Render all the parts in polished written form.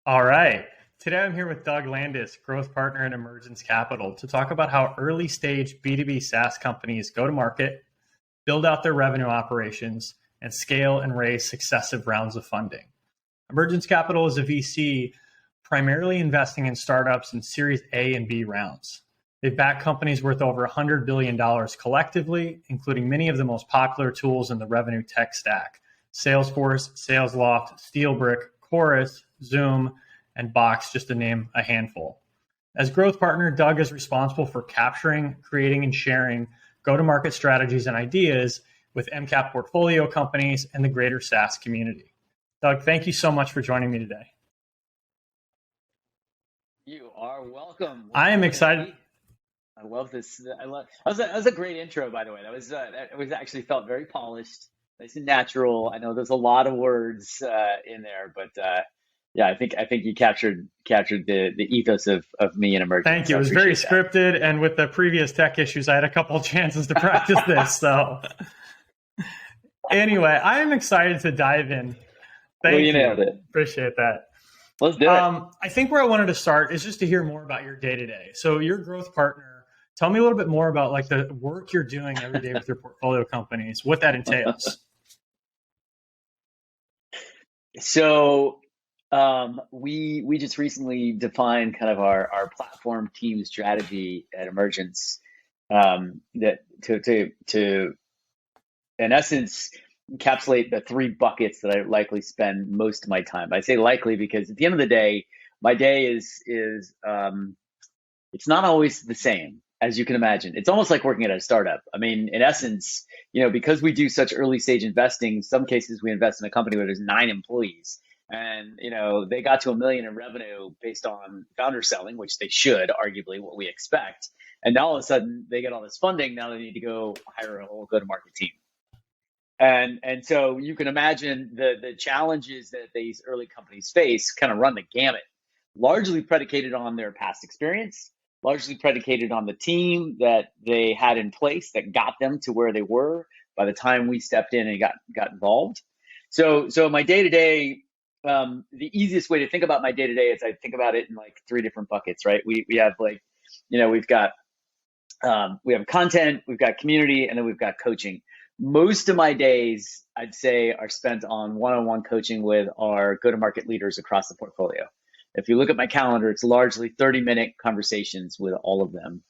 All right. Today I'm here with Doug Landis, growth partner at Emergence Capital, to talk about how early stage B2B SaaS companies go to market, build out their revenue operations, and scale and raise successive rounds of funding. Emergence Capital is a VC primarily investing in startups in Series A and B rounds. They've backed companies worth over $100 billion collectively, including many of the most popular tools in the revenue tech stack: Salesforce, Salesloft, Steelbrick, Chorus, Zoom, and Box, just to name a handful. As growth partner, Doug is responsible for capturing, creating, and sharing go-to-market strategies and ideas with MCAP portfolio companies and the greater SaaS community. Doug, thank you so much for joining me today. You are welcome. I am excited. I love this. That was a great intro, by the way. That was actually felt very polished, nice and natural. I know there's a lot of words in there, but yeah, I think you captured the ethos of me and Emergence. Thank you. It was very scripted, and with the previous tech issues, I had a couple of chances to practice this. So anyway, I am excited to dive in. Thank you. Nailed it. Appreciate that. Let's do it. I think where I wanted to start is just to hear more about your day-to-day. So you're a growth partner. Tell me a little bit more about like the work you're doing every day with your portfolio companies, what that entails. So we just recently defined kind of our platform team strategy at Emergence, that to in essence encapsulate the three buckets that I likely spend most of my time. I say likely because at the end of the day, my day is it's not always the same, as you can imagine. It's almost like working at a startup. I mean, in essence, because we do such early stage investing, in some cases we invest in a company where there's 9 employees. And, they got to $1 million in revenue based on founder selling, which they should, arguably, what we expect. And now all of a sudden they get all this funding. Now they need to go hire a whole go-to-market team. And so you can imagine the challenges that these early companies face kind of run the gamut, largely predicated on their past experience, largely predicated on the team that they had in place that got them to where they were by the time we stepped in and got involved. So my day-to-day, the easiest way to think about my day-to-day is I think about it in like 3 different buckets, right? We have like, we've got we have content, we've got community, and then we've got coaching. Most of my days, I'd say, are spent on one-on-one coaching with our go-to-market leaders across the portfolio. If you look at my calendar, it's largely 30-minute conversations with all of them.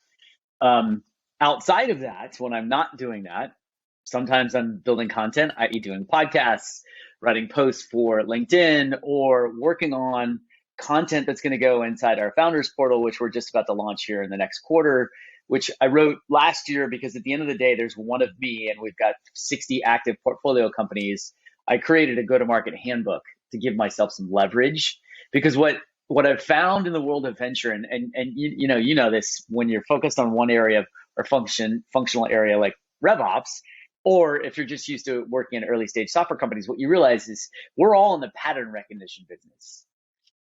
Outside of that, when I'm not doing that, sometimes I'm building content, i.e. doing podcasts, writing posts for LinkedIn, or working on content that's going to go inside our founders portal, which we're just about to launch here in the next quarter, which I wrote last year because at the end of the day, there's one of me and we've got 60 active portfolio companies. I created a go-to-market handbook to give myself some leverage, because what I've found in the world of venture, and you know this, when you're focused on one area or functional area like RevOps, or if you're just used to working in early stage software companies, what you realize is we're all in the pattern recognition business,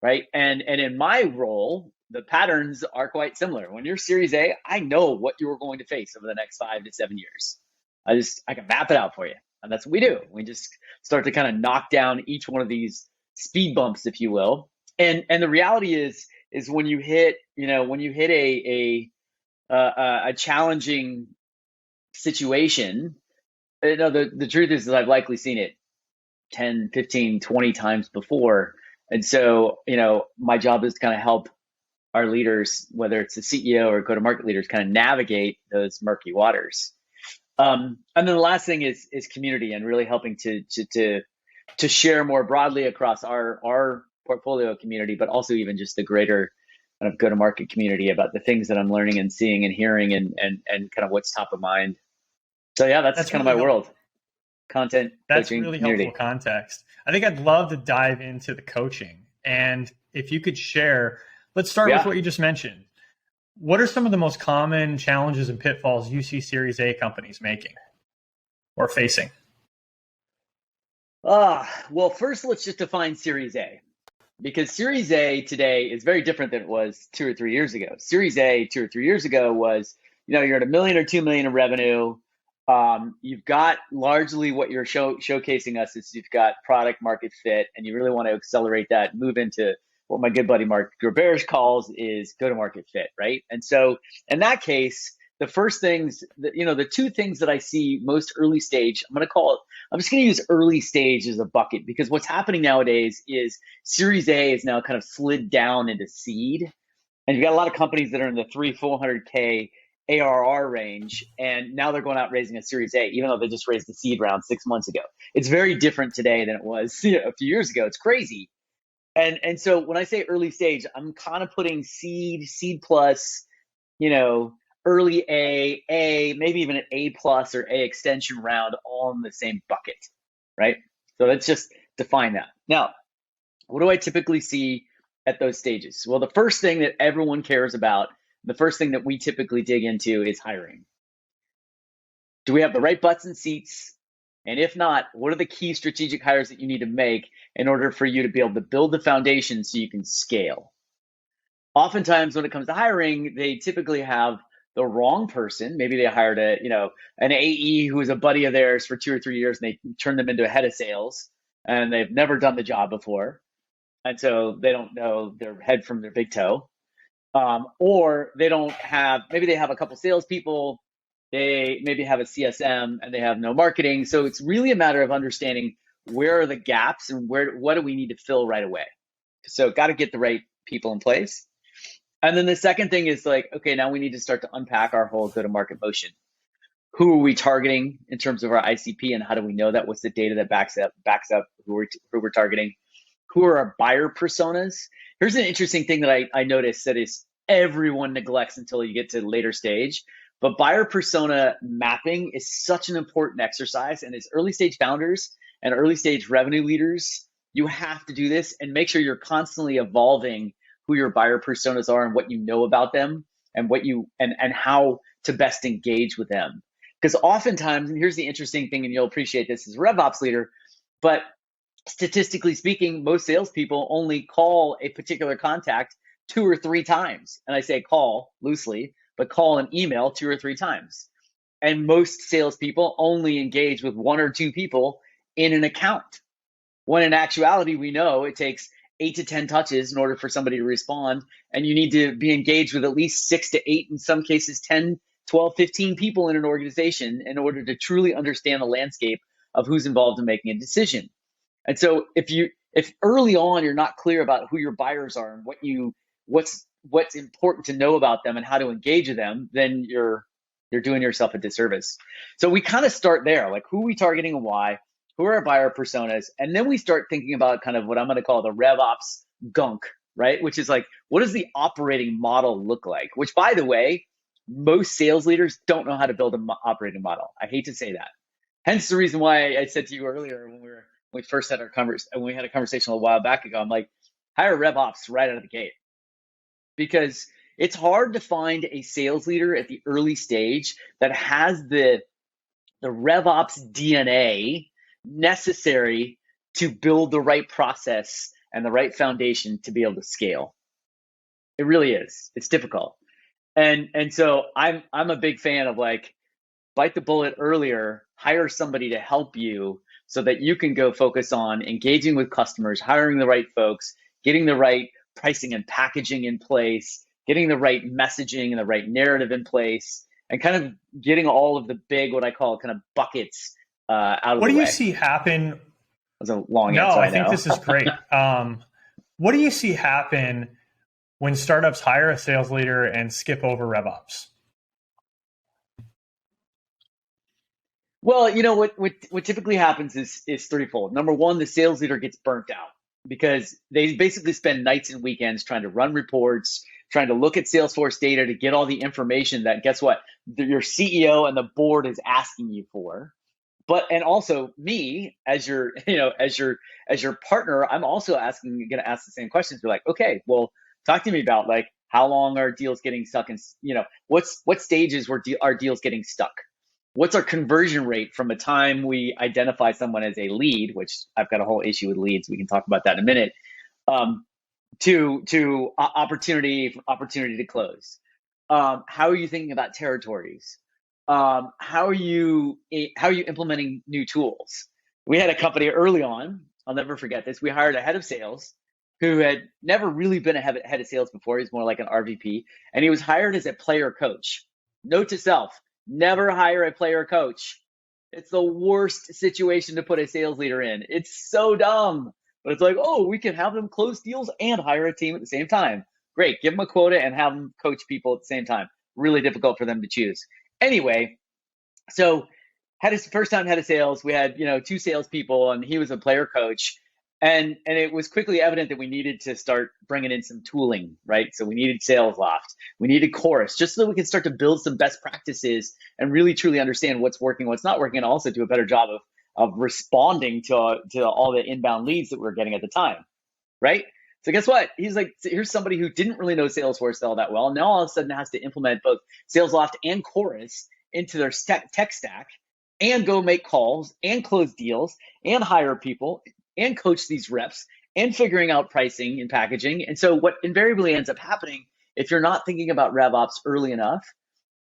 right? And in my role, the patterns are quite similar. When you're Series A, I know what you're going to face over the next 5 to 7 years. I can map it out for you. And that's what we do. We just start to kind of knock down each one of these speed bumps, if you will. And the reality is when you hit, a challenging situation, the truth is that I've likely seen it 10, 15, 20 times before. And so, my job is to kind of help our leaders, whether it's the CEO or go-to-market leaders, kind of navigate those murky waters. And then the last thing is community, and really helping to share more broadly across our portfolio community, but also even just the greater kind of go-to-market community about the things that I'm learning and seeing and hearing and kind of what's top of mind. So yeah, that's kind of my world. Content, that's coaching, really community. Helpful context. I think I'd love to dive into the coaching, and if you could share, let's start with what you just mentioned. What are some of the most common challenges and pitfalls you see Series A companies making or facing? Well, first let's just define Series A, because Series A today is very different than it was 2 or 3 years ago. Series A 2 or 3 years ago was, you're at $1 million or $2 million in revenue. You've got largely what you're showcasing us is you've got product market fit, and you really want to accelerate that, move into what my good buddy Mark Gerberge calls is go to market fit, right? And so in that case, the first things that, the two things that I see most early stage, I'm just going to use early stage as a bucket, because what's happening nowadays is Series A is now kind of slid down into seed. And you've got a lot of companies that are in the 300-400K ARR range, and now they're going out raising a Series A, even though they just raised the seed round 6 months ago. It's very different today than it was a few years ago. It's crazy. And so when I say early stage, I'm kind of putting seed plus, early A, maybe even an A plus or A extension round all in the same bucket, right? So let's just define that. Now, what do I typically see at those stages? Well, the first thing that everyone cares about, the first thing that we typically dig into is hiring. Do we have the right butts and seats? And if not, what are the key strategic hires that you need to make in order for you to be able to build the foundation so you can scale? Oftentimes when it comes to hiring, they typically have the wrong person. Maybe they hired an AE who was a buddy of theirs for 2 or 3 years, and they turned them into a head of sales, and they've never done the job before. And so they don't know their head from their big toe. Or maybe they have a couple salespeople, they maybe have a CSM, and they have no marketing. So it's really a matter of understanding where are the gaps and what do we need to fill right away. So got to get the right people in place. And then the second thing is okay, now we need to start to unpack our whole go-to-market motion. Who are we targeting in terms of our ICP, and how do we know that? What's the data that backs up who we're targeting? Who are our buyer personas? Here's an interesting thing that I noticed that is everyone neglects until you get to later stage. But buyer persona mapping is such an important exercise. And as early stage founders and early stage revenue leaders, you have to do this and make sure you're constantly evolving who your buyer personas are and what you know about them and and how to best engage with them. Because oftentimes, and here's the interesting thing, and you'll appreciate this as a RevOps leader, but statistically speaking, most salespeople only call a particular contact 2 or 3 times. And I say call loosely, but call an email 2 or 3 times. And most salespeople only engage with 1 or 2 people in an account. When in actuality, we know it takes 8 to 10 touches in order for somebody to respond. And you need to be engaged with at least 6 to 8, in some cases 10, 12, 15 people in an organization in order to truly understand the landscape of who's involved in making a decision. And so if early on you're not clear about who your buyers are and what's important to know about them and how to engage with them, then you're doing yourself a disservice. So we kind of start there, who are we targeting and why? Who are our buyer personas? And then we start thinking about kind of what I'm going to call the RevOps gunk, right? Which is what does the operating model look like? Which, by the way, most sales leaders don't know how to build an operating model. I hate to say that. Hence the reason why I said to you earlier when we first had our conversation, we had a conversation a while back ago, I'm hire RevOps right out of the gate. Because it's hard to find a sales leader at the early stage that has the RevOps DNA necessary to build the right process and the right foundation to be able to scale. It really is. It's difficult. And so I'm a big fan of bite the bullet earlier, hire somebody to help you so that you can go focus on engaging with customers, hiring the right folks, getting the right pricing and packaging in place, getting the right messaging and the right narrative in place, and kind of getting all of the big, what I call kind of buckets out of the way. What do you see happen? That was a long answer. No, I think this is great. What do you see happen when startups hire a sales leader and skip over RevOps? Well, what typically happens is threefold. Number one, the sales leader gets burnt out because they basically spend nights and weekends trying to run reports, trying to look at Salesforce data to get all the information that, guess what, your CEO and the board is asking you for. And also me as your partner, I'm also going to ask the same questions. We're okay, well, talk to me about how long are deals getting stuck in, what stages are deals getting stuck? What's our conversion rate from a time we identify someone as a lead, which I've got a whole issue with leads. We can talk about that in a minute, to opportunity to close. How are you thinking about territories? How are you implementing new tools? We had a company early on, I'll never forget this. We hired a head of sales who had never really been a head of sales before. He's more like an RVP, and he was hired as a player coach. Note to self, never hire a player coach. It's the worst situation to put a sales leader in. It's so dumb. But it's like, oh, we can have them close deals and hire a team at the same time. Great. Give them a quota and have them coach people at the same time. Really difficult for them to choose. Anyway, so had his first time head of sales. We had, 2 salespeople, and he was a player coach. And it was quickly evident that we needed to start bringing in some tooling, right? So we needed Salesloft, we needed Chorus, just so that we can start to build some best practices and really truly understand what's working, what's not working, and also do a better job of responding to all the inbound leads that we were getting at the time, right? So guess what? He's like, here's somebody who didn't really know Salesforce all that well, and now all of a sudden has to implement both Salesloft and Chorus into their tech stack and go make calls and close deals and hire people and coach these reps and figuring out pricing and packaging. And so what invariably ends up happening, if you're not thinking about RevOps early enough,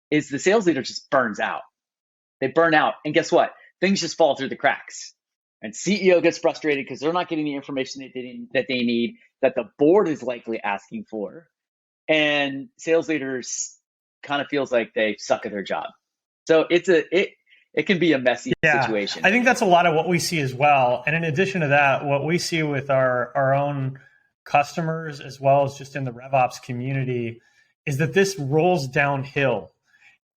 is the sales leader just burns out. They burn out. And guess what? Things just fall through the cracks. And CEO gets frustrated because they're not getting the information that they need, that the board is likely asking for. And sales leaders kind of feels like they suck at their job. So it can be a messy situation. I think that's a lot of what we see as well. And in addition to that, what we see with our own customers, as well as just in the RevOps community, is that this rolls downhill.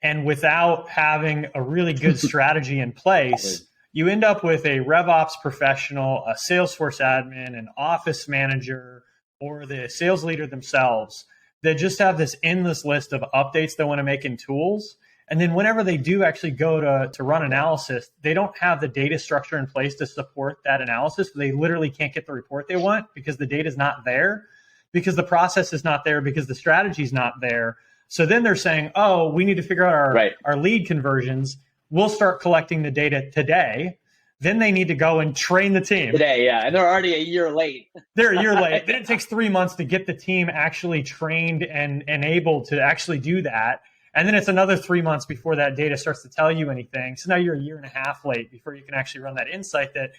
And without having a really good strategy in place, you end up with a RevOps professional, a Salesforce admin, an office manager, or the sales leader themselves that just have this endless list of updates they want to make in tools. And then whenever they do actually go to run analysis, they don't have the data structure in place to support that analysis. They literally can't get the report they want because the data is not there, because the process is not there, because the strategy is not there. So then they're saying, oh, we need to figure out our lead conversions. We'll start collecting the data today. Then they need to go and train the team. Today, yeah. And they're already a year late. They're a year late. Then it takes 3 months to get the team actually trained and able to actually do that. And then it's another 3 months before that data starts to tell you anything. So now you're a year and a half late before you can actually run that insight that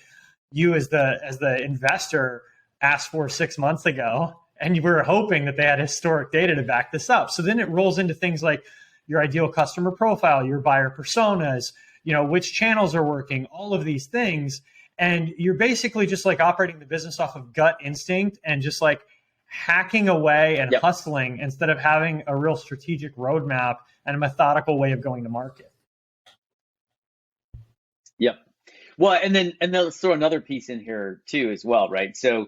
you as the investor asked for 6 months ago. And you were hoping that they had historic data to back this up. So then it rolls into things like your ideal customer profile, your buyer personas, which channels are working, all of these things. And you're basically just like operating the business off of gut instinct and just like hacking away and hustling instead of having a real strategic roadmap and a methodical way of going to market. Yep. Well, and then let's throw another piece in here too as well, right? So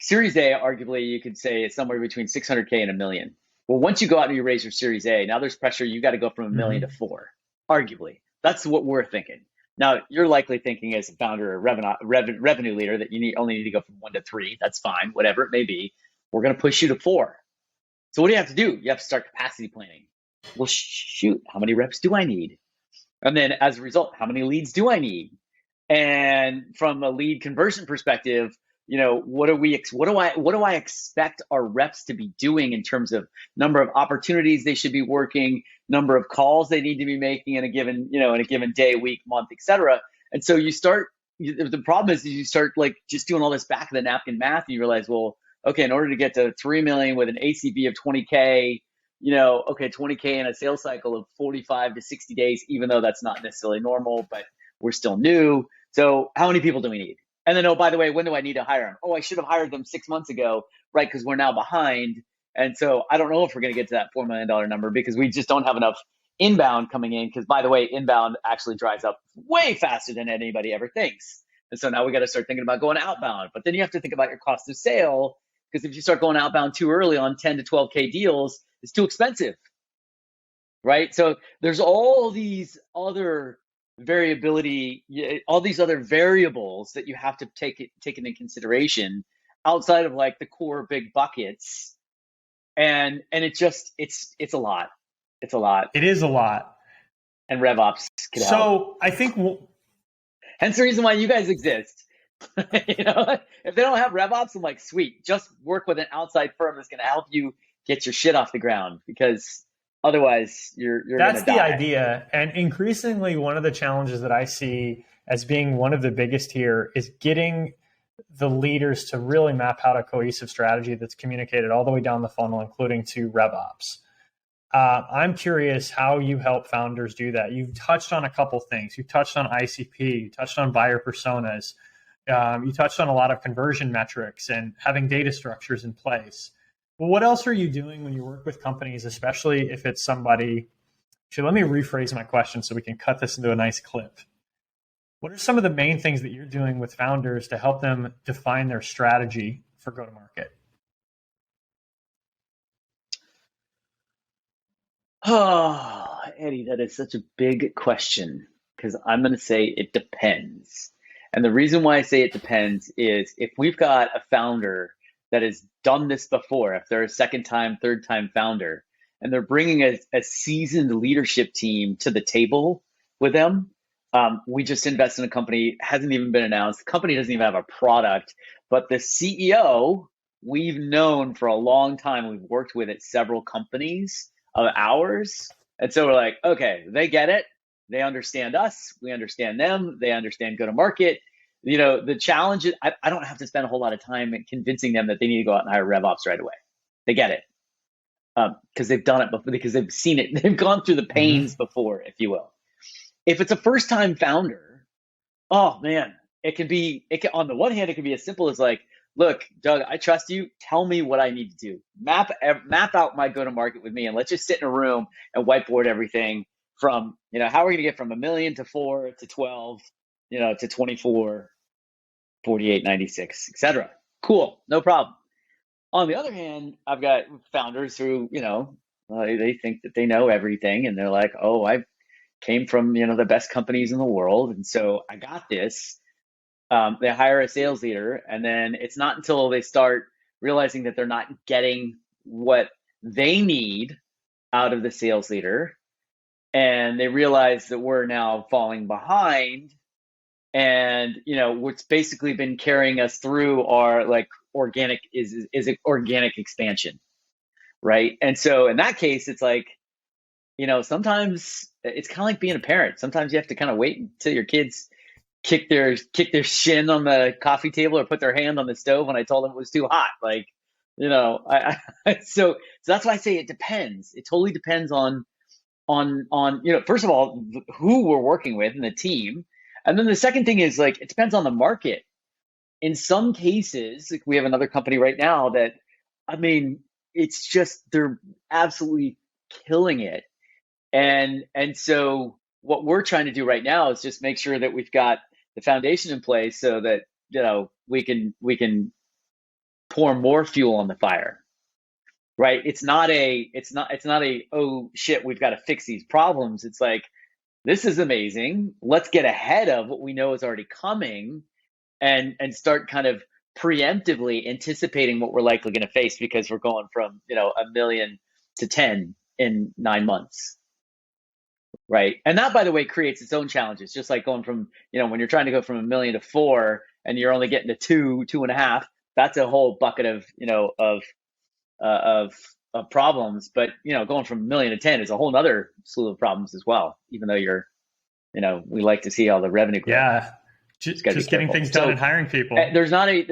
Series A, arguably, you could say it's somewhere between 600K and $1 million. Well, once you go out and you raise your Series A, now there's pressure. You got to go from $1 million to $4 million, arguably. That's what we're thinking. Now, you're likely thinking as a founder or revenue leader that you only need to go from 1 to 3. That's fine, whatever it may be. We're going to push you to 4. So what do you have to do? You have to start capacity planning. Well, shoot, how many reps do I need? And then as a result, how many leads do I need? And from a lead conversion perspective, what do I expect our reps to be doing in terms of number of opportunities they should be working, number of calls they need to be making in a given day, week, month, etc. And so the problem is you start like just doing all this back of the napkin math, and you realize, well, okay, in order to get to 3 million with an ACV of 20K, 20K in a sales cycle of 45 to 60 days, even though that's not necessarily normal, but we're still new. So how many people do we need? And then, oh, by the way, when do I need to hire them? Oh, I should have hired them 6 months ago, right? Because we're now behind. And so I don't know if we're going to get to that $4 million number because we just don't have enough inbound coming in. Because by the way, inbound actually dries up way faster than anybody ever thinks. And so now we got to start thinking about going outbound. But then you have to think about your cost of sale, because if you start going outbound too early on 10 to 12K deals, it's too expensive, right? So there's all these other all these other variables that you have to take into consideration outside of like the core big buckets. And it's a lot. It's a lot. It is a lot. And RevOps can help. So I think hence the reason why you guys exist. If they don't have RevOps, I'm like, sweet, just work with an outside firm that's going to help you get your shit off the ground, because otherwise you're that's gonna die. The idea. And increasingly, one of the challenges that I see as being one of the biggest here is getting the leaders to really map out a cohesive strategy that's communicated all the way down the funnel, including to RevOps. I'm curious how you help founders do that. You've touched on a couple things. You touched on ICP, you touched on buyer personas, you touched on a lot of conversion metrics and having data structures in place. Well, what else are you doing when you work with companies, especially if it's somebody? Actually, let me rephrase my question so we can cut this into a nice clip. What are some of the main things that you're doing with founders to help them define their strategy for go-to-market? Oh, Eddie, that is such a big question because I'm going to say it depends. And the reason why I say it depends is if we've got a founder that has done this before, if they're a second time, third time founder, and they're bringing a seasoned leadership team to the table with them. We just invested in a company, hasn't even been announced. The company doesn't even have a product, but the CEO we've known for a long time. We've worked with at several companies of ours. And so we're like, okay, they get it. They understand us. We understand them. They understand go to market. You know, the challenge is I don't have to spend a whole lot of time convincing them that they need to go out and hire RevOps right away. They get it. Because they've done it before, because they've seen it. They've gone through the pains before, if you will. If it's a first-time founder, oh man, it can on the one hand, it can be as simple as like, look, Doug, I trust you. Tell me what I need to do. Map out my go-to-market with me, and let's just sit in a room and whiteboard everything from, how are we going to get from $1 million to 4 to 12, to 24, 48, 96, etc. Cool, no problem. On the other hand, I've got founders who, they think that they know everything, and they're like, oh, I came from, the best companies in the world, and so I got this. They hire a sales leader, and then it's not until they start realizing that they're not getting what they need out of the sales leader, and they realize that we're now falling behind, and what's basically been carrying us through our organic is organic expansion, right? And so in that case, it's like, sometimes it's kind of like being a parent. Sometimes you have to kind of wait until your kids kick their shin on the coffee table or put their hand on the stove when I told them it was too hot. So that's why I say it depends. It totally depends on first of all, who we're working with and the team. And then the second thing is it depends on the market. In some cases, we have another company right now that, it's just, they're absolutely killing it. And so what we're trying to do right now is just make sure that we've got the foundation in place so that, we can pour more fuel on the fire, right? It's not a, oh shit, we've got to fix these problems. It's like, this is amazing. Let's get ahead of what we know is already coming and start kind of preemptively anticipating what we're likely going to face because we're going from, 1 million to 10 in 9 months. Right. And that, by the way, creates its own challenges, just like going from, when you're trying to go from 1 million to 4 and you're only getting to 2.5, that's a whole bucket of, of problems. But, going from 1 million to 10 is a whole nother slew of problems as well, even though we like to see all the revenue growth. Yeah. Just getting things done and hiring people. There's not an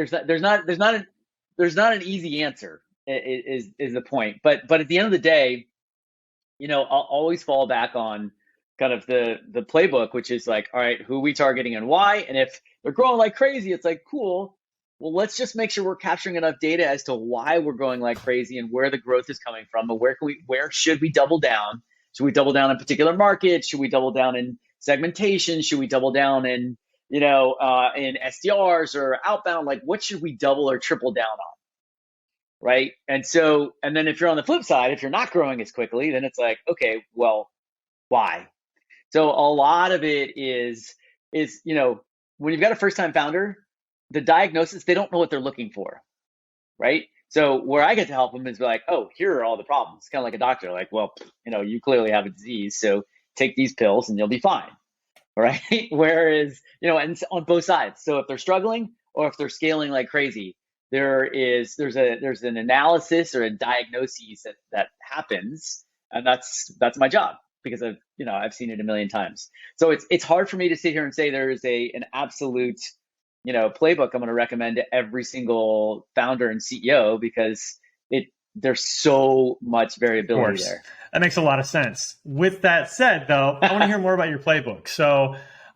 easy answer is the point. But at the end of the day, I'll always fall back on kind of the playbook, which is like, all right, who are we targeting and why? And if they're growing like crazy, it's like, cool. Well, let's just make sure we're capturing enough data as to why we're growing like crazy and where the growth is coming from, and where should we double down? Should we double down in particular markets? Should we double down in segmentation? Should we double down in in SDRs or outbound? Like, what should we double or triple down on? Right. And then if you're on the flip side, if you're not growing as quickly, then it's like, okay, well, why? So a lot of it is, when you've got a first time founder, the diagnosis, they don't know what they're looking for. Right. So where I get to help them is like, oh, here are all the problems. Kind of like a doctor, like, well, you clearly have a disease, so take these pills and you'll be fine. Right. Whereas, and on both sides. So if they're struggling or if they're scaling like crazy, there's an analysis or a diagnosis that happens, and that's my job because I've seen it a million times. So it's hard for me to sit here and say there is an absolute playbook I'm going to recommend to every single founder and CEO because there's so much variability there. That makes a lot of sense. With that said, though, I want to hear more about your playbook. So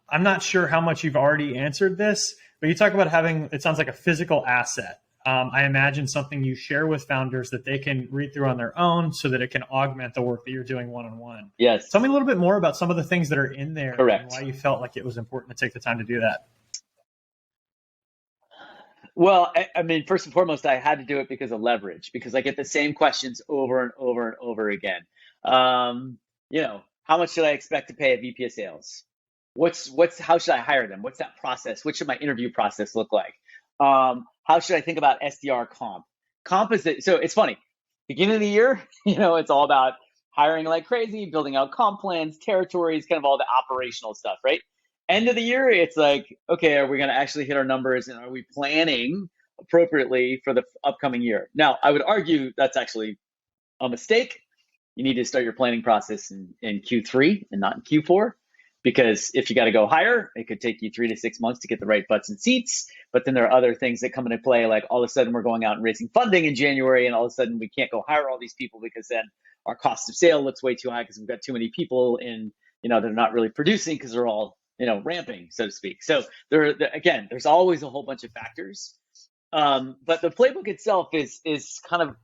I'm not sure how much you've already answered this, but you talk about having, it sounds like a physical asset. I imagine something you share with founders that they can read through on their own so that it can augment the work that you're doing one-on-one. Yes. Tell me a little bit more about some of the things that are in there. Correct. And why you felt like it was important to take the time to do that. Well, I mean, first and foremost, I had to do it because of leverage, because I get the same questions over and over and over again. How much should I expect to pay a VP of sales? How should I hire them? What's that process? What should my interview process look like? How should I think about SDR comp? So it's funny. Beginning of the year, it's all about hiring like crazy, building out comp plans, territories, kind of all the operational stuff, right? End of the year, it's like, okay, are we going to actually hit our numbers, and are we planning appropriately for the upcoming year? Now, I would argue that's actually a mistake. You need to start your planning process in Q3 and not in Q4, because if you got to go higher, it could take you 3 to 6 months to get the right butts and seats. But then there are other things that come into play, like all of a sudden we're going out and raising funding in January, and all of a sudden we can't go hire all these people because then our cost of sale looks way too high because we've got too many people in, they're not really producing because they're all ramping, so to speak. So again, there's always a whole bunch of factors. But the playbook itself is kind of,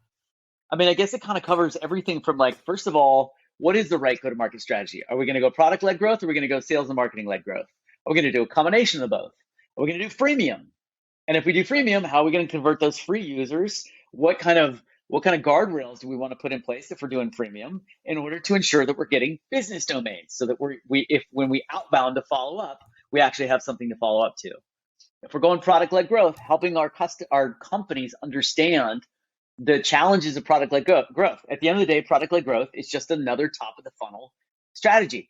I guess it kind of covers everything from, like, first of all, what is the right go-to-market strategy? Are we going to go product-led growth, or are we going to go sales and marketing-led growth? Are we going to do a combination of both? Are we going to do freemium? And if we do freemium, how are we going to convert those free users? What kind of guardrails do we want to put in place if we're doing freemium in order to ensure that we're getting business domains, so that when we outbound to follow up, we actually have something to follow up to? If we're going product-led growth, helping our companies understand the challenges of product-led growth. At the end of the day, product-led growth is just another top of the funnel strategy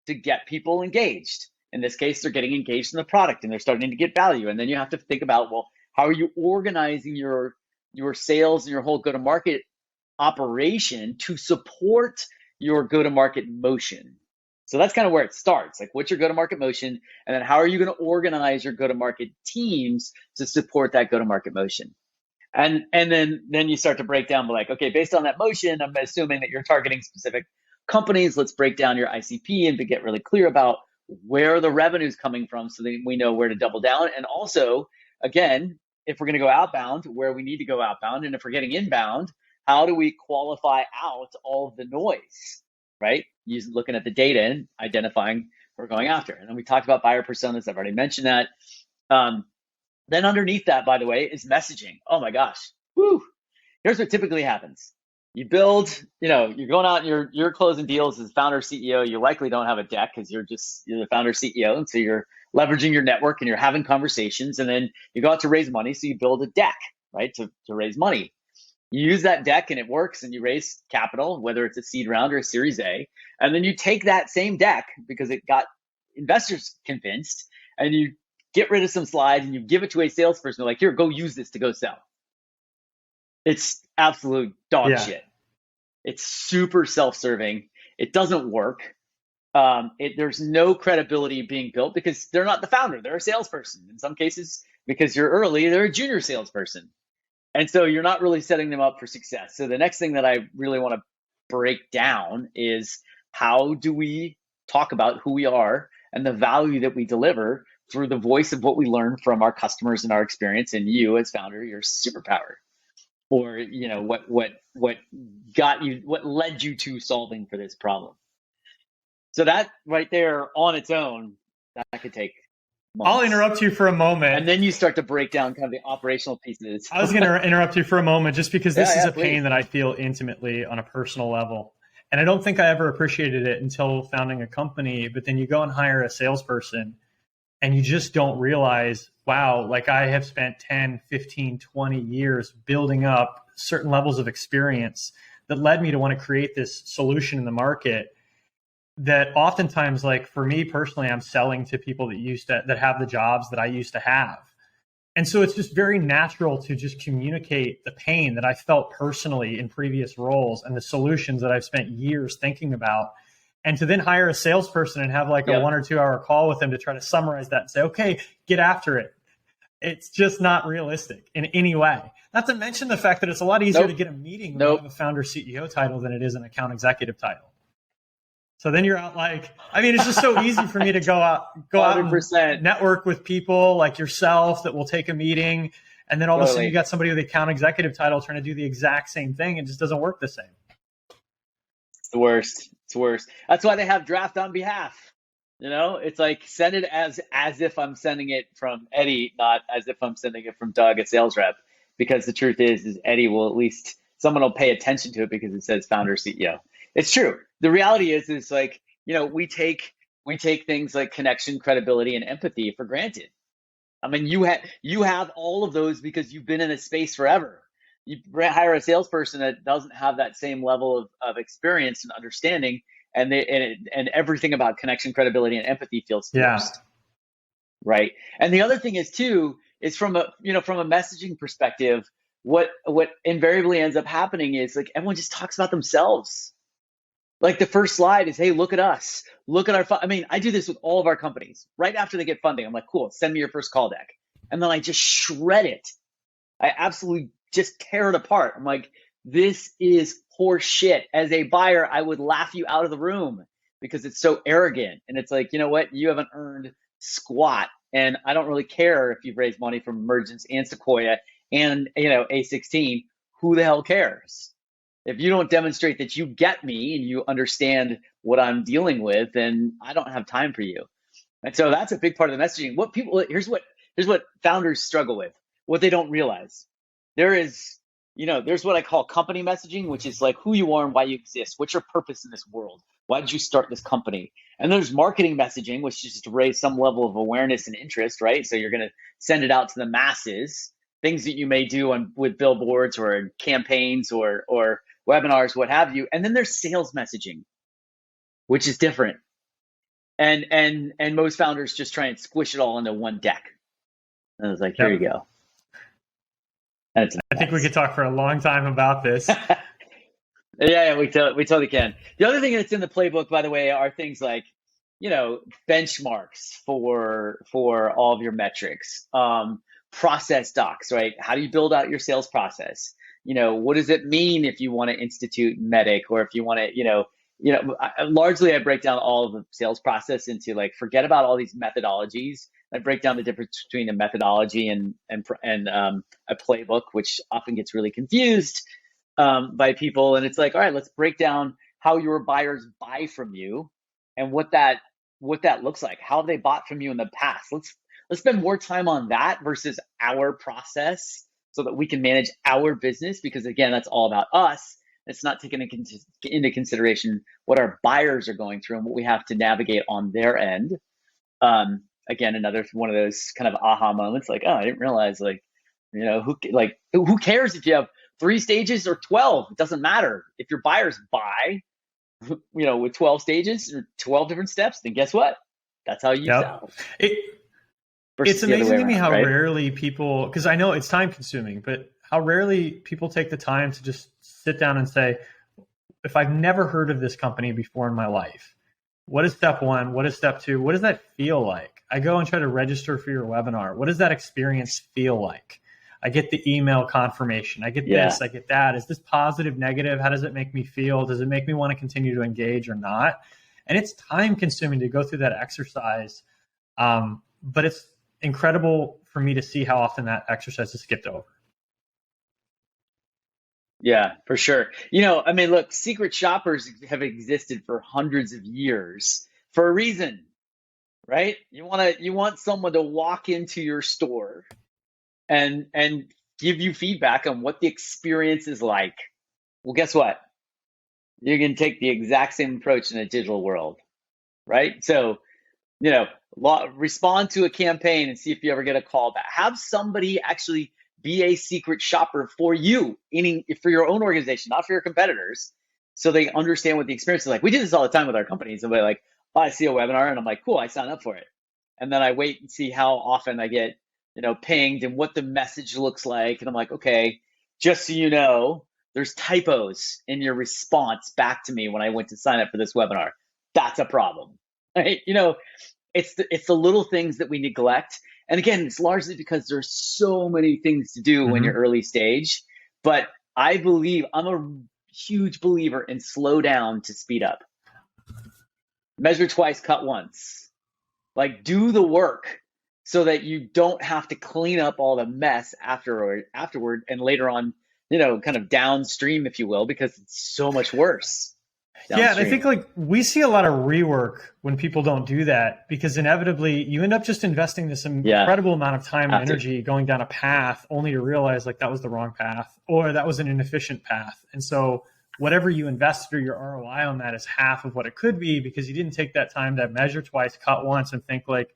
to get people engaged. In this case, they're getting engaged in the product and they're starting to get value. And then you have to think about, well, how are you organizing your sales and your whole go-to-market operation to support your go-to-market motion? So that's kind of where it starts. Like, what's your go-to-market motion? And then how are you going to organize your go-to-market teams to support that go-to-market motion? And then you start to break down, like, okay, based on that motion, I'm assuming that you're targeting specific companies. Let's break down your ICP and to get really clear about where the revenue is coming from so that we know where to double down. And also, again, if we're going to go outbound, where we need to go outbound. And if we're getting inbound, how do we qualify out all of the noise, right? Looking at the data and identifying who we're going after. And then we talked about buyer personas. I've already mentioned that. Then underneath that, by the way, is messaging. Oh my gosh. Woo. Here's what typically happens. You build, you're going out and you're closing deals as founder CEO. You likely don't have a deck because you're the founder CEO. And so you're leveraging your network and you're having conversations, and then you go out to raise money. So you build a deck, right? To raise money. You use that deck and it works, and you raise capital, whether it's a seed round or a Series A. And then you take that same deck because it got investors convinced, and you get rid of some slides and you give it to a salesperson. They're like, here, go use this to go sell. It's absolute dog shit. It's super self-serving. It doesn't work. There's no credibility being built because they're not the founder. They're a salesperson. In some cases, because you're early, they're a junior salesperson. And so you're not really setting them up for success. So the next thing that I really want to break down is, how do we talk about who we are and the value that we deliver through the voice of what we learn from our customers and our experience, and you as founder, your superpower, or what led you to solving for this problem. So that right there on its own, that could take months. I'll interrupt you for a moment. And then you start to break down kind of the operational pieces. I was going to interrupt you for a moment just because this is a pain that I feel intimately on a personal level. And I don't think I ever appreciated it until founding a company. But then you go and hire a salesperson and you just don't realize, wow, like I have spent 10, 15, 20 years building up certain levels of experience that led me to want to create this solution in the market that oftentimes, like for me personally, I'm selling to people that have the jobs that I used to have. And so it's just very natural to just communicate the pain that I felt personally in previous roles and the solutions that I've spent years thinking about. And to then hire a salesperson and have like a 1 or 2 hour call with them to try to summarize that and say, okay, get after it. It's just not realistic in any way. Not to mention the fact that it's a lot easier to get a meeting when you have a founder CEO title than it is an account executive title. So then you're out it's just so easy for me to go out and network with people like yourself that will take a meeting. And then all of a sudden you got somebody with the account executive title trying to do the exact same thing. It just doesn't work the same. It's the worst. It's worse. That's why they have draft on behalf. It's like send it as if I'm sending it from Eddie, not as if I'm sending it from Doug, a sales rep. Because the truth is Eddie will at least, someone will pay attention to it because it says founder CEO. It's true. The reality is we take things like connection, credibility, and empathy for granted. I mean, you have all of those because you've been in a space forever. You hire a salesperson that doesn't have that same level of experience and understanding, and everything about connection, credibility, and empathy feels forced. Right. And the other thing is from a messaging perspective, what invariably ends up happening is everyone just talks about themselves. Like the first slide is, hey, look at us. Look at our I do this with all of our companies. Right after they get funding, I'm like, cool, send me your first call deck. And then I just shred it. I absolutely just tear it apart. I'm like, this is horse shit. As a buyer, I would laugh you out of the room because it's so arrogant. And it's like, you know what? You haven't earned squat. And I don't really care if you've raised money from Emergence and Sequoia and, A16. Who the hell cares? If you don't demonstrate that you get me and you understand what I'm dealing with, then I don't have time for you. And so that's a big part of the messaging. Here's what founders struggle with, what they don't realize. There's what I call company messaging, which is like who you are and why you exist. What's your purpose in this world? Why did you start this company? And there's marketing messaging, which is just to raise some level of awareness and interest, right? So you're going to send it out to the masses, things that you may do with billboards or campaigns or webinars, what have you. And then there's sales messaging, which is different. And most founders just try and squish it all into one deck. And I was like, here you go. And I think we could talk for a long time about this. Yeah, we totally can. The other thing that's in the playbook, by the way, are things like, benchmarks for all of your metrics, process docs, right? How do you build out your sales process? What does it mean if you want to institute MEDDIC, or if you want to, largely I break down all of the sales process into forget about all these methodologies. I break down the difference between a methodology and a playbook, which often gets really confused by people. And it's like, all right, let's break down how your buyers buy from you and what that looks like. How have they bought from you in the past? Let's spend more time on that versus our process so that we can manage our business, because again, that's all about us. It's not taking into consideration what our buyers are going through and what we have to navigate on their end. Again, another one of those kind of aha moments, like, oh, I didn't realize, who cares if you have 3 stages or 12? It doesn't matter. If your buyers buy, with 12 stages or 12 different steps, then guess what? That's how you sell. It's amazing to me how rarely people, because I know it's time consuming, but how rarely people take the time to just sit down and say, if I've never heard of this company before in my life, what is step 1? What is step 2? What does that feel like? I go and try to register for your webinar. What does that experience feel like? I get the email confirmation. I get this, I get that. Is this positive, negative? How does it make me feel? Does it make me want to continue to engage or not? And it's time consuming to go through that exercise. But it's incredible for me to see how often that exercise is skipped over. Yeah, for sure. Look, secret shoppers have existed for hundreds of years for a reason, right? You want someone to walk into your store and give you feedback on what the experience is like. Well, guess what? You can take the exact same approach in a digital world, right? So, respond to a campaign and see if you ever get a call back. Have somebody actually be a secret shopper for you, meaning for your own organization, not for your competitors, so they understand what the experience is like. We do this all the time with our companies. And we're like, oh, I see a webinar and I'm like, cool, I sign up for it. And then I wait and see how often I get, pinged and what the message looks like. And I'm like, okay, just so you know, there's typos in your response back to me when I went to sign up for this webinar. That's a problem, right? it's the little things that we neglect. And again, it's largely because there's so many things to do when you're early stage. But I'm a huge believer in slow down to speed up. Measure twice, cut once. Like, do the work so that you don't have to clean up all the mess afterward and later on, kind of downstream, if you will, because it's so much worse. Yeah, and I think like we see a lot of rework when people don't do that, because inevitably you end up just investing this incredible amount of time and energy going down a path only to realize like that was the wrong path or that was an inefficient path. And so whatever you invested or your ROI on that is half of what it could be, because you didn't take that time to measure twice, cut once, and think like,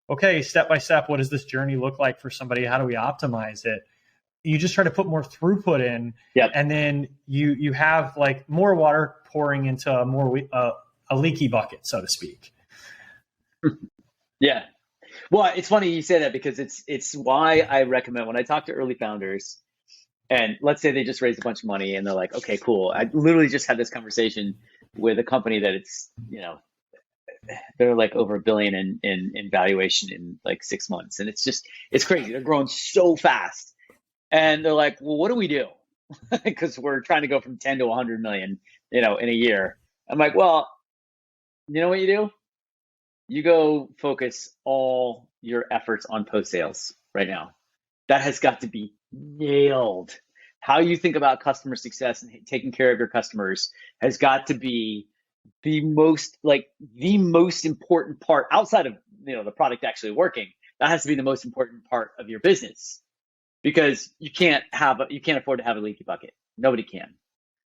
okay, step by step, what does this journey look like for somebody? How do we optimize it? You just try to put more throughput in, and then you have like more water pouring into a leaky bucket, so to speak. Yeah. Well, it's funny you say that, because it's why I recommend, when I talk to early founders, and let's say they just raised a bunch of money and they're like, okay, cool. I literally just had this conversation with a company that it's, they're like over $1 billion in valuation in like 6 months. And it's crazy. They're growing so fast. And they're like, well, what do we do? Because we're trying to go from 10 to 100 million, in a year. I'm like, well, you know what you do? You go focus all your efforts on post-sales right now. That has got to be nailed. How you think about customer success and taking care of your customers has got to be the most important part outside of, the product actually working. That has to be the most important part of your business, because you can't afford to have a leaky bucket. Nobody can,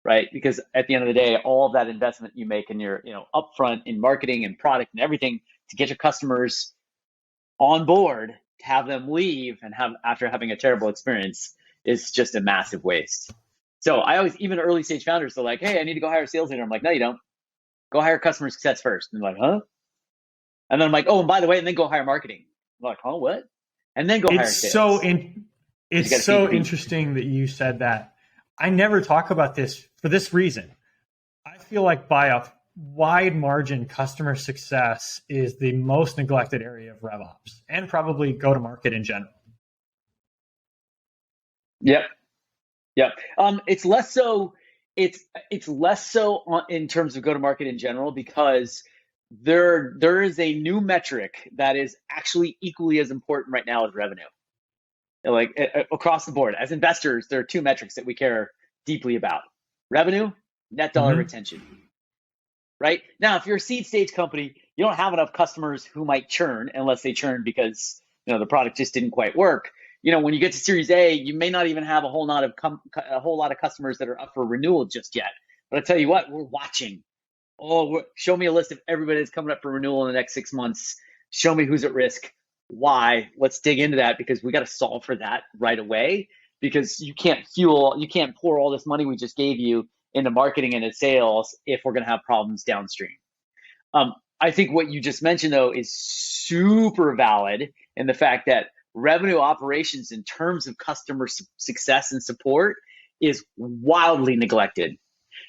right? Because at the end of the day, all of that investment you make in your, upfront in marketing and product and everything to get your customers on board, to have them leave and after having a terrible experience, is just a massive waste. So I always, even early stage founders, they're like, hey, I need to go hire a sales leader. I'm like, no, you don't. Go hire customer success first. And they're like, huh? And then I'm like, oh, and by the way, and then go hire marketing. I'm like, huh, what? And then go hire sales. It's so interesting that you said that. I never talk about this for this reason. I feel like by a wide margin, customer success is the most neglected area of RevOps and probably go-to-market in general. Yep. It's less so. It's less so in terms of go-to-market in general, because there is a new metric that is actually equally as important right now as revenue. Like across the board, as investors, there are two metrics that we care deeply about: revenue, net dollar retention. Right now, if you're a seed stage company, you don't have enough customers who might churn, unless they churn because the product just didn't quite work. When you get to Series A, you may not even have a whole lot of customers that are up for renewal just yet. But I tell you what, we're watching. Show me a list of everybody that's coming up for renewal in the next 6 months. Show me who's at risk. Why? Let's dig into that, because we got to solve for that right away. Because you can't pour all this money we just gave you into marketing and into sales if we're going to have problems downstream. I think what you just mentioned, though, is super valid in the fact that revenue operations in terms of customer success and support is wildly neglected.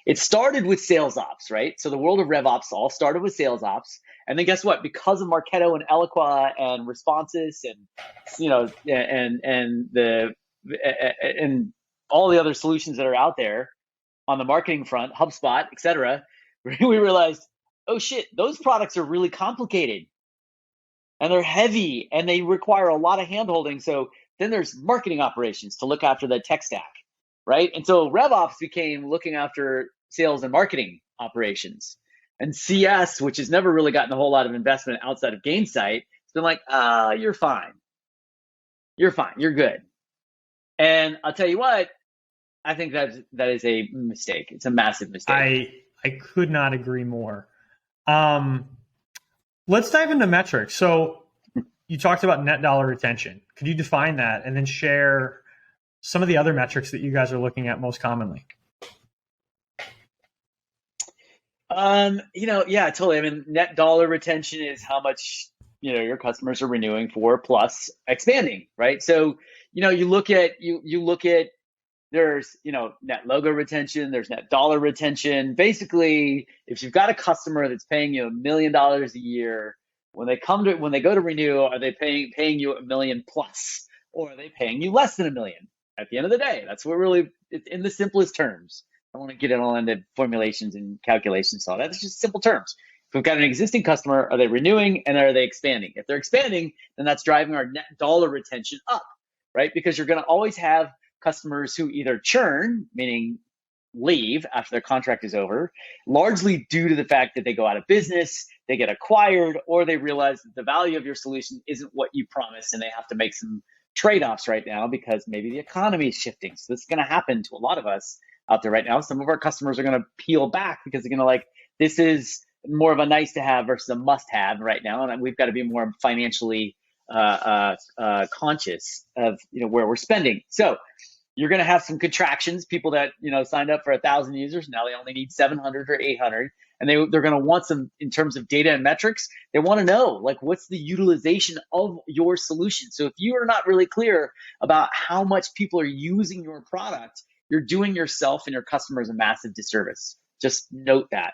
It started with sales ops, right? So the world of RevOps all started with sales ops. And then guess what? Because of Marketo and Eloqua and Responses and, and all the other solutions that are out there on the marketing front, HubSpot, et cetera, we realized, oh shit, those products are really complicated. And they're heavy and they require a lot of handholding. So then there's marketing operations to look after the tech stack, right? And so RevOps became looking after sales and marketing operations. And CS, which has never really gotten a whole lot of investment outside of Gainsight, it's been like, you're fine. You're fine. You're good. And I'll tell you what, I think that is a mistake. It's a massive mistake. I could not agree more. Let's dive into metrics. So you talked about net dollar retention. Could you define that and then share some of the other metrics that you guys are looking at most commonly? Yeah, totally. I mean, net dollar retention is how much, your customers are renewing for plus expanding, right? So, you look at there's, net logo retention, there's net dollar retention. Basically, if you've got a customer that's paying you $1 million a year when they go to renew, are they paying you $1 million plus, or are they paying you less than $1 million? At the end of the day, that's what really, in the simplest terms. I don't want to get it all into formulations and calculations. So that's just simple terms. If we've got an existing customer, are they renewing and are they expanding? If they're expanding, then that's driving our net dollar retention up, right? Because you're going to always have customers who either churn, meaning leave after their contract is over, largely due to the fact that they go out of business, they get acquired, or they realize that the value of your solution isn't what you promised and they have to make some trade-offs right now because maybe the economy is shifting. So this is going to happen to a lot of us out there right now. Some of our customers are going to peel back because they're going to like, this is more of a nice to have versus a must have right now. And we've got to be more financially conscious of, where we're spending. So you're going to have some contractions, people that, signed up for 1,000 users. Now they only need 700 or 800. And they're going to want some, in terms of data and metrics, they want to know, like, what's the utilization of your solution? So if you are not really clear about how much people are using your product, you're doing yourself and your customers a massive disservice. Just note that,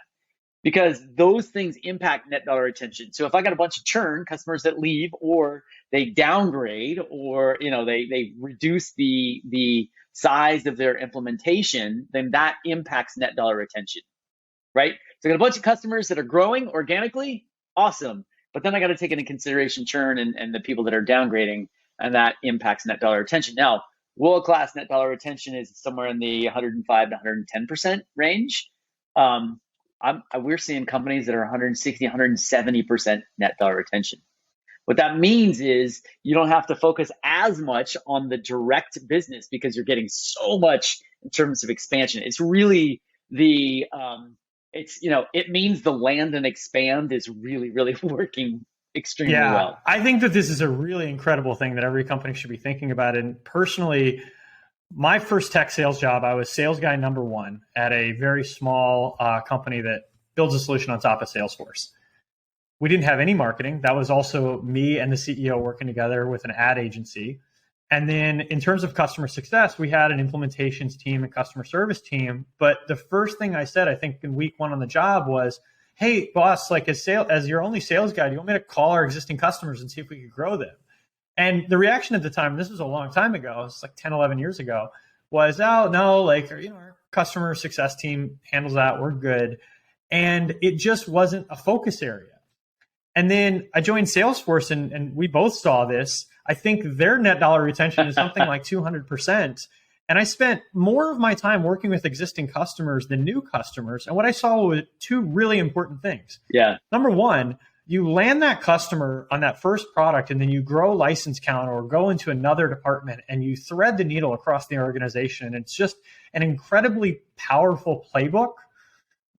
because those things impact net dollar retention. So if I got a bunch of churn, customers that leave, or they downgrade, or they reduce the size of their implementation, then that impacts net dollar retention, right? So I got a bunch of customers that are growing organically, awesome. But then I got to take into consideration churn and the people that are downgrading, and that impacts net dollar retention. Now, world-class net dollar retention is somewhere in the 105 to 110% range. We're seeing companies that are 160, 170% net dollar retention. What that means is you don't have to focus as much on the direct business because you're getting so much in terms of expansion. It's really it means the land and expand is really, really working extremely well. I think that this is a really incredible thing that every company should be thinking about. And personally, my first tech sales job, I was sales guy number one at a very small company that builds a solution on top of Salesforce. We didn't have any marketing. That was also me and the CEO working together with an ad agency. And then in terms of customer success, we had an implementations team and customer service team. But the first thing I said, I think in week one on the job was, hey, boss, like as your only sales guy, do you want me to call our existing customers and see if we could grow them? And the reaction at the time, this was a long time ago, it's like 10, 11 years ago, was, oh, no, like, our customer success team handles that. We're good. And it just wasn't a focus area. And then I joined Salesforce, and we both saw this. I think their net dollar retention is something like 200%. And I spent more of my time working with existing customers than new customers. And what I saw were two really important things. Yeah. Number one, you land that customer on that first product, and then you grow license count or go into another department and you thread the needle across the organization. And it's just an incredibly powerful playbook.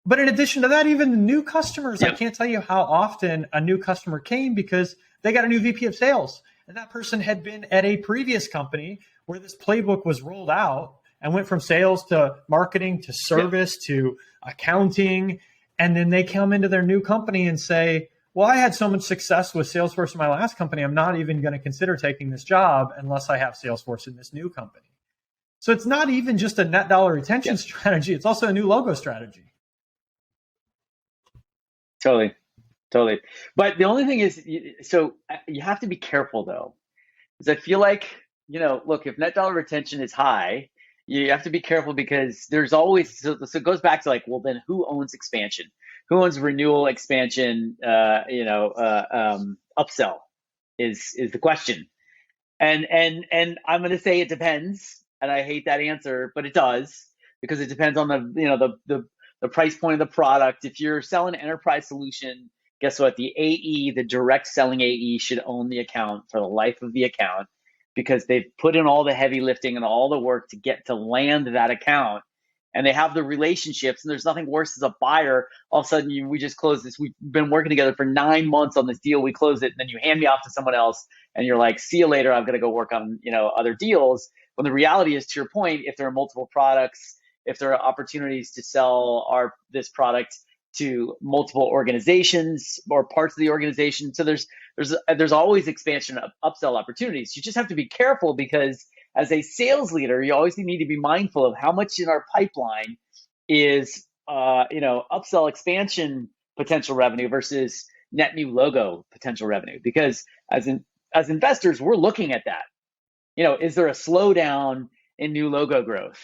But in addition to that, even the new customers, I can't tell you how often a new customer came because they got a new VP of sales. And that person had been at a previous company where this playbook was rolled out and went from sales to marketing to service to accounting. And then they come into their new company and say, well, I had so much success with Salesforce in my last company, I'm not even going to consider taking this job unless I have Salesforce in this new company. So it's not even just a net dollar retention strategy. It's also a new logo strategy. Totally. But the only thing is, so you have to be careful though, because I feel like, look, if net dollar retention is high, you have to be careful because there's always, so it goes back to like, well, then who owns expansion? Who owns renewal, expansion, upsell is the question. And I'm going to say it depends. And I hate that answer, but it does, because it depends on the price point of the product. If you're selling an enterprise solution, guess what? The AE, the direct selling AE, should own the account for the life of the account, because they've put in all the heavy lifting and all the work to get to land that account. And they have the relationships, and there's nothing worse as a buyer. All of a sudden, we just closed this. We've been working together for 9 months on this deal. We close it, and then you hand me off to someone else, and you're like, see you later. I'm going to go work on other deals. When the reality is, to your point, if there are multiple products, if there are opportunities to sell this product to multiple organizations or parts of the organization, so there's always expansion of upsell opportunities. You just have to be careful, because as a sales leader, you always need to be mindful of how much in our pipeline is upsell expansion potential revenue versus net new logo potential revenue, because as investors, we're looking at that. Is there a slowdown in new logo growth?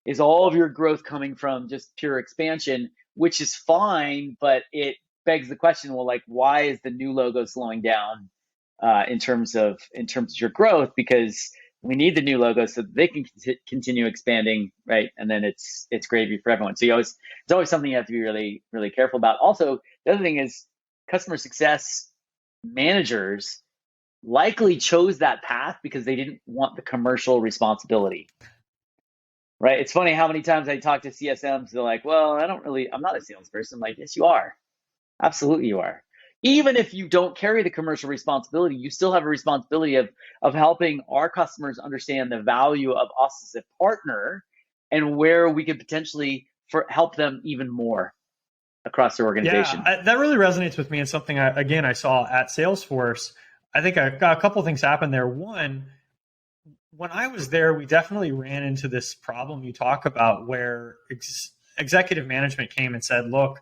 Is all of your growth coming from just pure expansion, which is fine, but it begs the question, well, like, why is the new logo slowing down in terms of your growth? Because we need the new logo so that they can continue expanding, right? And then it's gravy for everyone. So it's always something you have to be really, really careful about. Also, the other thing is customer success managers likely chose that path because they didn't want the commercial responsibility, right? It's funny how many times I talk to CSMs, they're like, well, I'm not a salesperson. I'm like, yes, you are. Absolutely you are. Even if you don't carry the commercial responsibility, you still have a responsibility of helping our customers understand the value of us as a partner and where we could potentially help them even more across their organization. Yeah, that really resonates with me, and something I saw at Salesforce. I think I got a couple of things happen there. One, when I was there, we definitely ran into this problem you talk about where executive management came and said, look,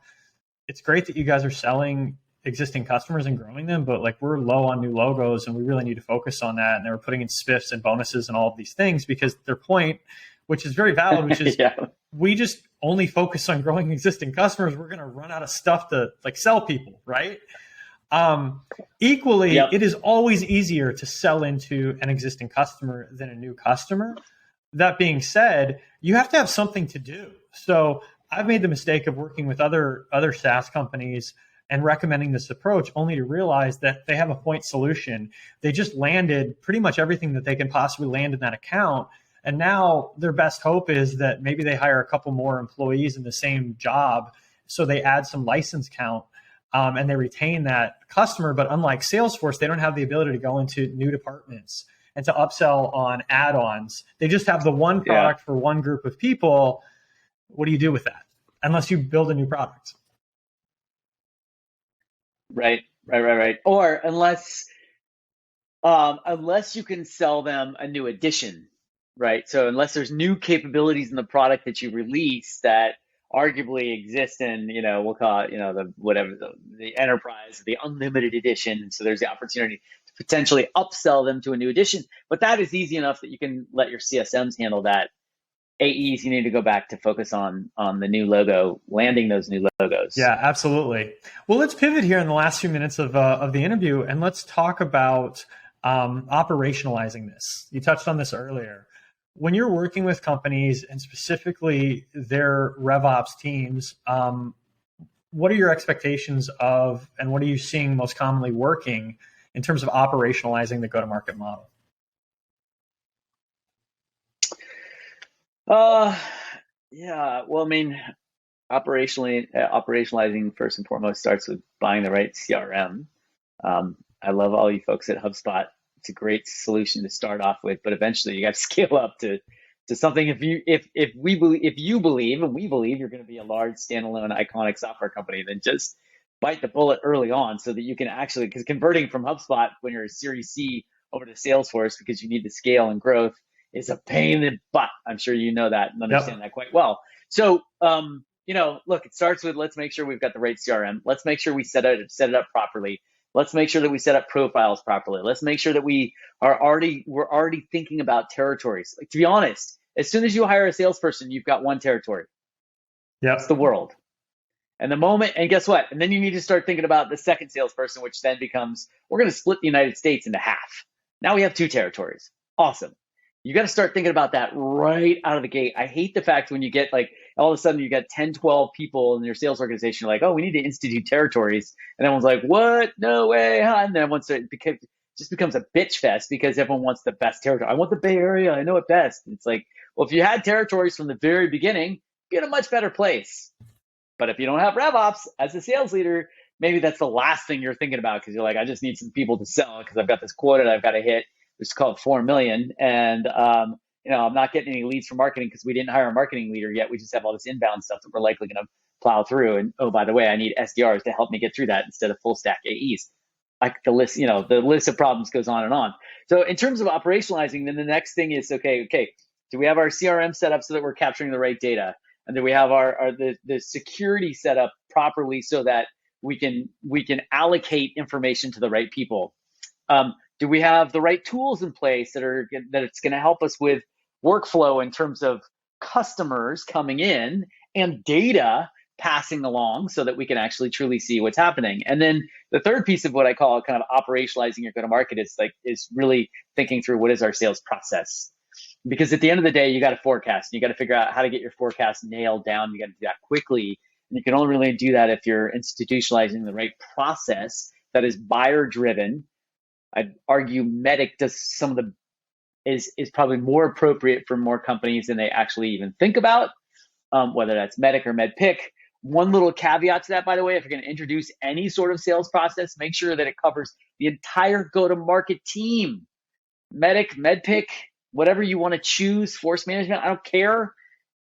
it's great that you guys are selling existing customers and growing them, but like we're low on new logos and we really need to focus on that. And they were putting in spiffs and bonuses and all of these things because their point, which is very valid, which is yeah. We just only focus on growing existing customers. We're going to run out of stuff to like sell people, right? Equally, Yep. It is always easier to sell into an existing customer than a new customer. That being said, you have to have something to do. So I've made the mistake of working with other SaaS companies and recommending this approach only to realize that they have a point solution. They just landed pretty much everything that they can possibly land in that account. And now their best hope is that maybe they hire a couple more employees in the same job. So they add some license count and they retain that customer. But unlike Salesforce, they don't have the ability to go into new departments and to upsell on add-ons. They just have the one product for one group of people. What do you do with that? Unless you build a new product. Right. Or unless you can sell them a new edition, right? So unless there's new capabilities in the product that you release that arguably exist in, we'll call it, the enterprise, the unlimited edition. So there's the opportunity to potentially upsell them to a new edition, but that is easy enough that you can let your CSMs handle that. AEs, you need to go back to focus on the new logo, landing those new logos. Yeah, absolutely. Well, let's pivot here in the last few minutes of the interview, and let's talk about operationalizing this. You touched on this earlier. When you're working with companies and specifically their RevOps teams, what are your expectations of, and what are you seeing most commonly working in terms of operationalizing the go-to-market model? Yeah. Well, I mean, operationalizing first and foremost starts with buying the right CRM. I love all you folks at HubSpot. It's a great solution to start off with, but eventually you got to scale up to something. If you believe, and we believe you're going to be a large standalone iconic software company, then just bite the bullet early on so that you can actually, because converting from HubSpot when you're a Series C over to Salesforce because you need the scale and growth is a pain in the butt. I'm sure you know that and understand that quite well. So, look, it starts with, let's make sure we've got the right CRM. Let's make sure we set it up properly. Let's make sure that we set up profiles properly. Let's make sure that we're already thinking about territories. Like, to be honest, as soon as you hire a salesperson, you've got one territory. Yeah, it's the world. And guess what? And then you need to start thinking about the second salesperson, which then becomes, we're going to split the United States into half. Now we have two territories. Awesome. You got to start thinking about that right out of the gate. I hate the fact when you get like, all of a sudden you got 10, 12 people in your sales organization, like, oh, we need to institute territories. And everyone's like, what? No way. Huh? And then it just becomes a bitch fest because everyone wants the best territory. I want the Bay Area. I know it best. It's like, well, if you had territories from the very beginning, you're in a much better place. But if you don't have RevOps as a sales leader, maybe that's the last thing you're thinking about because you're like, I just need some people to sell because I've got this quota that I've got to hit. It's called 4 million. And, I'm not getting any leads from marketing because we didn't hire a marketing leader yet. We just have all this inbound stuff that we're likely going to plow through. And, oh, by the way, I need SDRs to help me get through that instead of full stack AEs. Like the list of problems goes on and on. So in terms of operationalizing, then the next thing is, okay, do we have our CRM set up so that we're capturing the right data? And do we have the security set up properly so that we can allocate information to the right people? Do we have the right tools in place that it's going to help us with workflow in terms of customers coming in and data passing along so that we can actually truly see what's happening? And then the third piece of what I call kind of operationalizing your go-to-market is really thinking through what is our sales process. Because at the end of the day, you got to forecast. You got to figure out how to get your forecast nailed down. You got to do that quickly. And you can only really do that if you're institutionalizing the right process that is buyer driven. I'd argue Medic does some of the is probably more appropriate for more companies than they actually even think about, whether that's Medic or MedPick. One little caveat to that, by the way, if you're going to introduce any sort of sales process, make sure that it covers the entire go-to-market team. Medic, MedPick, whatever you want to choose, force management, I don't care.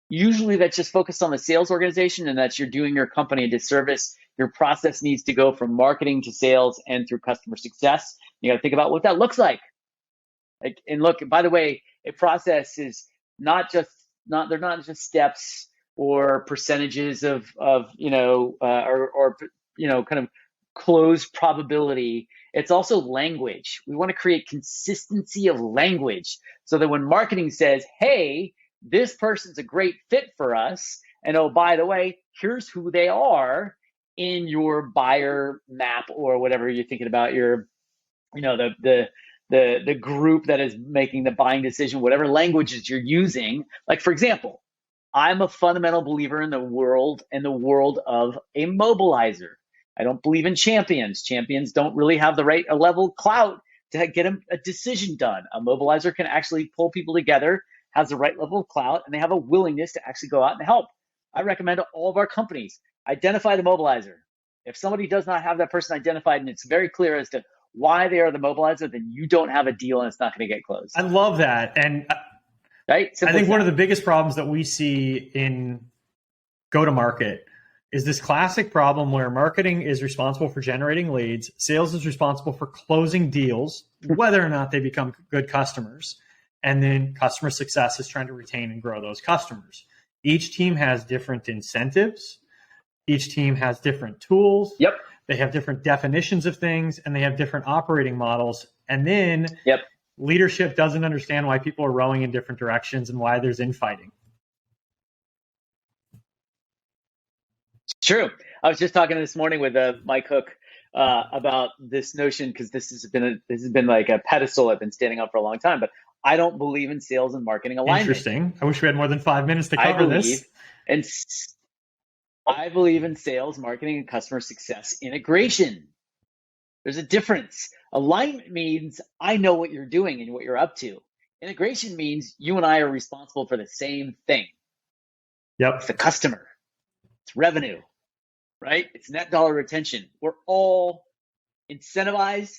Usually that's just focused on the sales organization, and that's you're doing your company a disservice. Your process needs to go from marketing to sales and through customer success. You got to think about what that looks like. And look, by the way, a process is they're not just steps or percentages of kind of closed probability. It's also language. We want to create consistency of language so that when marketing says, hey, this person's a great fit for us, and oh, by the way, here's who they are in your buyer map or whatever you're thinking about, your, the group that is making the buying decision, whatever languages you're using. Like, for example, I'm a fundamental believer in the world of a mobilizer. I don't believe in champions. Champions don't really have the right level of clout to get a decision done. A mobilizer can actually pull people together, has the right level of clout, and they have a willingness to actually go out and help. I recommend to all of our companies, identify the mobilizer. If somebody does not have that person identified and it's very clear as to why they are the mobilizer, then you don't have a deal and it's not going to get closed. I love that. And right? I think one of the biggest problems that we see in go-to-market is this classic problem where marketing is responsible for generating leads, sales is responsible for closing deals, whether or not they become good customers, and then customer success is trying to retain and grow those customers. Each team has different incentives. Each team has different tools. Yep. They have different definitions of things, and they have different operating models. And then leadership doesn't understand why people are rowing in different directions and why there's infighting. True. I was just talking this morning with Mike Hook about this notion, because this has been like a pedestal I've been standing on for a long time. But I don't believe in sales and marketing alignment. Interesting. I wish we had more than 5 minutes to cover this. And I believe in sales, marketing, and customer success integration. There's a difference. Alignment means I know what you're doing and what you're up to. Integration means you and I are responsible for the same thing. Yep. It's the customer. It's revenue, right? It's net dollar retention. We're all incentivized,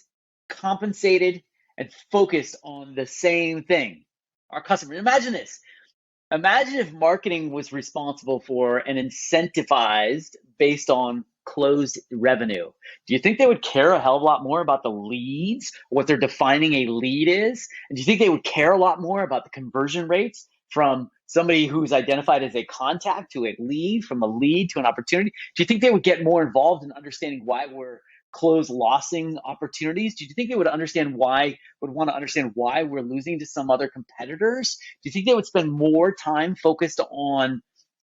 compensated, and focused on the same thing. Our customer. Imagine this. Imagine if marketing was responsible for and incentivized based on closed revenue. Do you think they would care a hell of a lot more about the leads, what they're defining a lead is? And do you think they would care a lot more about the conversion rates from somebody who's identified as a contact to a lead, from a lead to an opportunity? Do you think they would get more involved in understanding why we're losing opportunities? Do you think they would want to understand why we're losing to some other competitors? Do you think they would spend more time focused on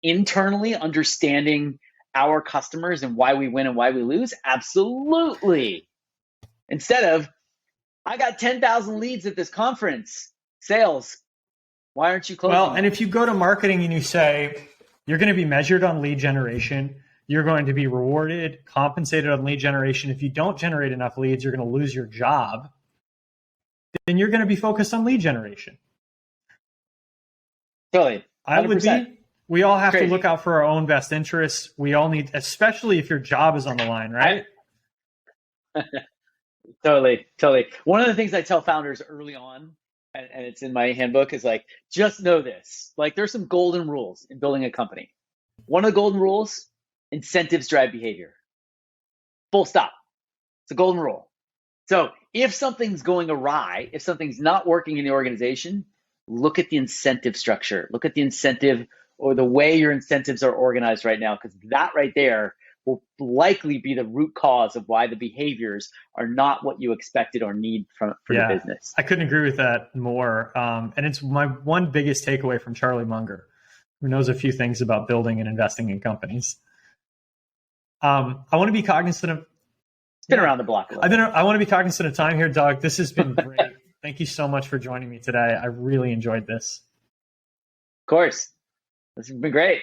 internally understanding our customers and why we win and why we lose? Absolutely. Instead of, I got 10,000 leads at this conference. Sales, why aren't you closing? Well, and if you go to marketing and you say you're going to be measured on lead generation, you're going to be rewarded, compensated on lead generation. If you don't generate enough leads, you're going to lose your job. Then you're going to be focused on lead generation. Totally. 100%. I would be. We all have to look out for our own best interests. We all need, especially if your job is on the line, right? Totally. One of the things I tell founders early on, and it's in my handbook, is like, just know this. Like, there's some golden rules in building a company. One of the golden rules, incentives drive behavior. Full stop. It's a golden rule. So if something's going awry, if something's not working in the organization, look at the incentive structure. Look at the incentive or the way your incentives are organized right now, because that right there will likely be the root cause of why the behaviors are not what you expected or need for the business. I couldn't agree with that more. And it's my one biggest takeaway from Charlie Munger, who knows a few things about building and investing in companies. I want to be cognizant of... Been around the block a little. I want to be cognizant of time here, Doug. This has been great. Thank you so much for joining me today. I really enjoyed this. Of course. This has been great.